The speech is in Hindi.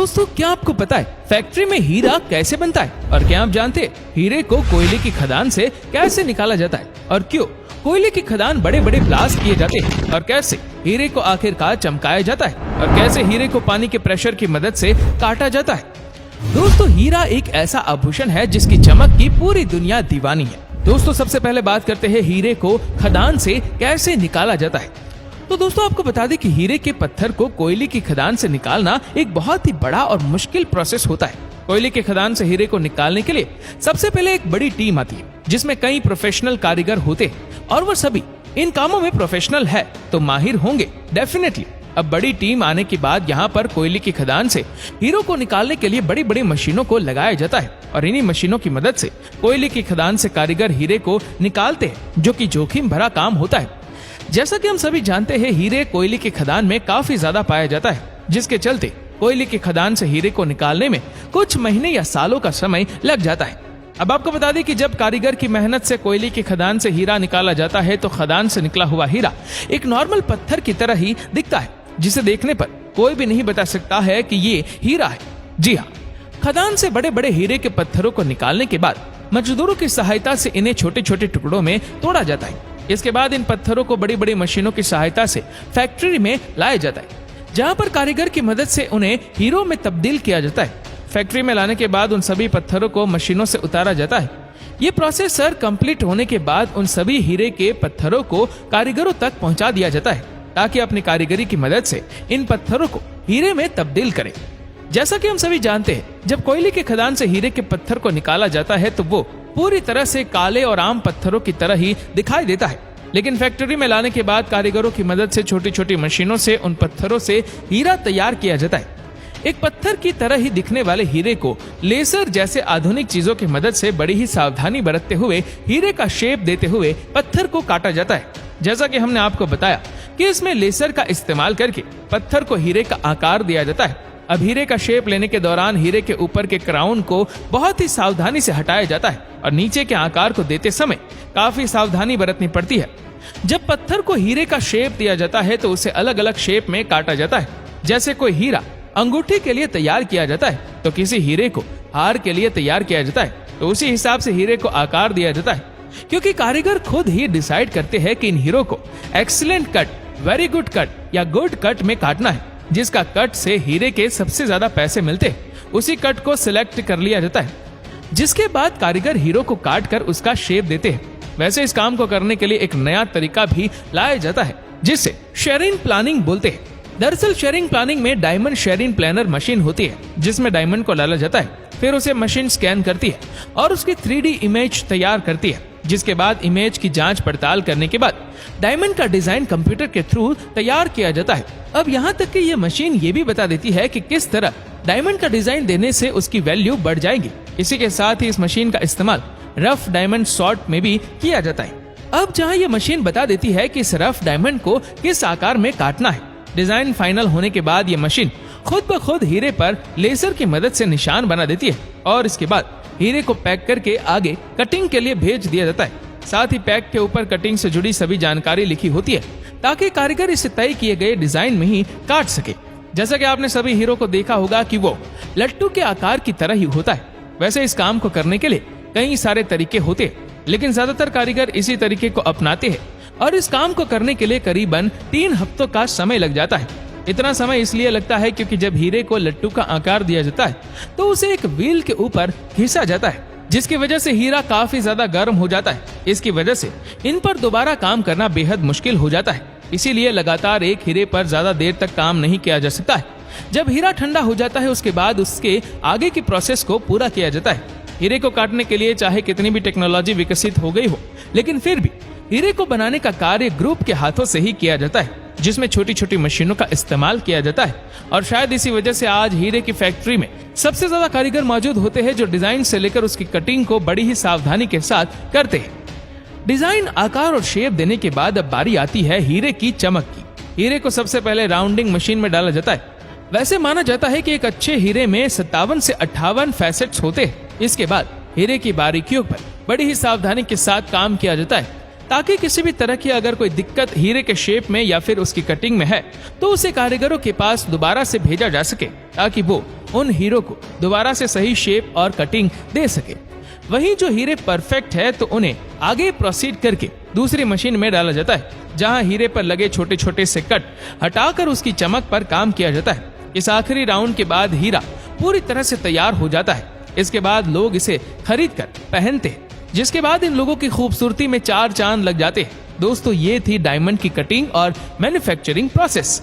दोस्तों, क्या आपको पता है फैक्ट्री में हीरा कैसे बनता है? और क्या आप जानते हैं हीरे को कोयले की खदान से कैसे निकाला जाता है? और क्यों कोयले की खदान बड़े बड़े ब्लास्ट किए जाते हैं? और कैसे हीरे को आखिरकार चमकाया जाता है? और कैसे हीरे को पानी के प्रेशर की मदद से काटा जाता है? दोस्तों, हीरा एक ऐसा आभूषण है जिसकी चमक की पूरी दुनिया दीवानी है। दोस्तों, सबसे पहले बात करते हैं हीरे को खदान से कैसे निकाला जाता है। तो दोस्तों, आपको बता दें कि हीरे के पत्थर को कोयले की खदान से निकालना एक बहुत ही बड़ा और मुश्किल प्रोसेस होता है। कोयले की खदान से हीरे को निकालने के लिए सबसे पहले एक बड़ी टीम आती है जिसमें कई प्रोफेशनल कारीगर होते हैं और वो सभी इन कामों में प्रोफेशनल है तो माहिर होंगे डेफिनेटली। अब बड़ी टीम आने के बाद यहाँ पर कोयले की खदान से हीरो को निकालने के लिए बड़ी बड़ी मशीनों को लगाया जाता है और इन्हीं मशीनों की मदद से कोयले की खदान से कारीगर हीरे को निकालते हैं, जो कि जोखिम भरा काम होता है। जैसा कि हम सभी जानते हैं, हीरे कोयले की खदान में काफी ज्यादा पाया जाता है, जिसके चलते कोयले की खदान से हीरे को निकालने में कुछ महीने या सालों का समय लग जाता है। अब आपको बता दें कि जब कारीगर की मेहनत से कोयले की खदान से हीरा निकाला जाता है तो खदान से निकला हुआ हीरा एक नॉर्मल पत्थर की तरह ही दिखता है, जिसे देखने पर कोई भी नहीं बता सकता है कि ये हीरा है। जी हाँ, खदान से बड़े बड़े हीरे के पत्थरों को निकालने के बाद मजदूरों की सहायता से इन्हें छोटे छोटे टुकड़ों में तोड़ा जाता है। इसके बाद इन पत्थरों को बड़ी बड़ी मशीनों की सहायता से फैक्ट्री में लाया जाता है, जहां पर कारीगर की मदद से उन्हें हीरो में तब्दील किया जाता है। फैक्ट्री में लाने के बाद उन सभी पत्थरों को मशीनों से उतारा जाता है। ये प्रोसेस सर कंप्लीट होने के बाद उन सभी हीरे के पत्थरों को कारीगरों तक पहुंचा दिया जाता है ताकि अपनी कारीगरी की मदद से इन पत्थरों को हीरे में तब्दील करें। जैसा कि हम सभी जानते हैं, जब कोयले की खदान से हीरे के पत्थर को निकाला जाता है तो वो पूरी तरह से काले और आम पत्थरों की तरह ही दिखाई देता है, लेकिन फैक्ट्री में लाने के बाद कारीगरों की मदद से छोटी छोटी मशीनों से उन पत्थरों से हीरा तैयार किया जाता है। एक पत्थर की तरह ही दिखने वाले हीरे को लेजर जैसे आधुनिक चीजों की मदद से बड़ी ही सावधानी बरतते हुए हीरे का शेप देते हुए पत्थर को काटा जाता है। जैसा कि हमने आपको बताया कि इसमें लेजर का इस्तेमाल करके पत्थर को हीरे का आकार दिया जाता है। अब हीरे का शेप लेने के दौरान हीरे के ऊपर के क्राउन को बहुत ही सावधानी से हटाया जाता है और नीचे के आकार को देते समय काफी सावधानी बरतनी पड़ती है। जब पत्थर को हीरे का शेप दिया जाता है तो उसे अलग अलग शेप में काटा जाता है। जैसे कोई हीरा अंगूठी के लिए तैयार किया जाता है तो किसी हीरे को हार के लिए तैयार किया जाता है, तो उसी हिसाब से हीरे को आकार दिया जाता है। क्योंकि कारीगर खुद ही डिसाइड करते हैं कि इन हीरो को excellent cut, very good cut या गुड कट में काटना है। जिसका कट से हीरे के सबसे ज्यादा पैसे मिलते हैं, उसी कट को सिलेक्ट कर लिया जाता है, जिसके बाद कारीगर हीरो को काट कर उसका शेप देते हैं। वैसे इस काम को करने के लिए एक नया तरीका भी लाया जाता है जिसे शेरिंग प्लानिंग बोलते हैं। दरअसल शेरिंग प्लानिंग में डायमंड शेरिंग प्लानर मशीन होती है जिसमें डायमंड को डाला जाता है, फिर उसे मशीन स्कैन करती है और उसकी 3D इमेज तैयार करती है, जिसके बाद इमेज की जांच पड़ताल करने के बाद डायमंड का डिजाइन कंप्यूटर के थ्रू तैयार किया जाता है। अब यहाँ तक कि ये मशीन ये भी बता देती है कि किस तरह डायमंड का डिजाइन देने से उसकी वैल्यू बढ़ जाएगी। इसी के साथ ही इस मशीन का इस्तेमाल रफ डायमंड सॉर्ट में भी किया जाता है। अब जहाँ ये मशीन बता देती है कि इस रफ डायमंड को किस आकार में काटना है, डिजाइन फाइनल होने के बाद ये मशीन खुद ब खुद हीरे पर लेजर की मदद से निशान बना देती है और इसके बाद हीरे को पैक करके आगे कटिंग के लिए भेज दिया जाता है। साथ ही पैक के ऊपर कटिंग से जुड़ी सभी जानकारी लिखी होती है ताकि कारीगर इसे तय किए गए डिजाइन में ही काट सके। जैसा कि आपने सभी हीरो को देखा होगा कि वो लट्टू के आकार की तरह ही होता है। वैसे इस काम को करने के लिए कई सारे तरीके होते हैं, लेकिन ज्यादातर कारीगर इसी तरीके को अपनाते हैं और इस काम को करने के लिए करीबन 3 हफ्तों का समय लग जाता है। इतना समय इसलिए लगता है क्योंकि जब हीरे को लट्टू का आकार दिया जाता है तो उसे एक व्हील के ऊपर घिसा जाता है, जिसकी वजह से हीरा काफी ज्यादा गर्म हो जाता है। इसकी वजह से इन पर दोबारा काम करना बेहद मुश्किल हो जाता है। इसीलिए लगातार एक हीरे पर ज्यादा देर तक काम नहीं किया जा सकता है। जब हीरा ठंडा हो जाता है उसके बाद उसके आगे की प्रोसेस को पूरा किया जाता है। हीरे को काटने के लिए चाहे कितनी भी टेक्नोलॉजी विकसित हो गई हो, लेकिन फिर भी हीरे को बनाने का कार्य ग्रुप के हाथों से ही किया जाता है, जिसमें छोटी छोटी मशीनों का इस्तेमाल किया जाता है। और शायद इसी वजह से आज हीरे की फैक्ट्री में सबसे ज्यादा कारीगर मौजूद होते हैं जो डिजाइन से लेकर उसकी कटिंग को बड़ी ही सावधानी के साथ करते हैं। डिजाइन, आकार और शेप देने के बाद अब बारी आती है हीरे की चमक की। हीरे को सबसे पहले राउंडिंग मशीन में डाला जाता है। वैसे माना जाता है कि एक अच्छे हीरे में 57 से 58 फैसेट्स होते हैं। इसके बाद हीरे की बारीकियों पर बड़ी ही सावधानी के साथ काम किया जाता है ताकि किसी भी तरह की अगर कोई दिक्कत हीरे के शेप में या फिर उसकी कटिंग में है तो उसे कारीगरों के पास दोबारा से भेजा जा सके ताकि वो उन हीरो को दोबारा से सही शेप और कटिंग दे सके। वहीं जो हीरे परफेक्ट है तो उन्हें आगे प्रोसीड करके दूसरी मशीन में डाला जाता है, जहां हीरे पर लगे छोटे छोटे से कट हटाकर उसकी चमक पर काम किया जाता है। इस आखिरी राउंड के बाद हीरा पूरी तरह से तैयार हो जाता है। इसके बाद लोग इसे खरीद कर पहनते हैं, जिसके बाद इन लोगों की खूबसूरती में 4 चांद लग जाते हैं। दोस्तों, ये थी डायमंड की कटिंग और मैन्युफैक्चरिंग प्रोसेस।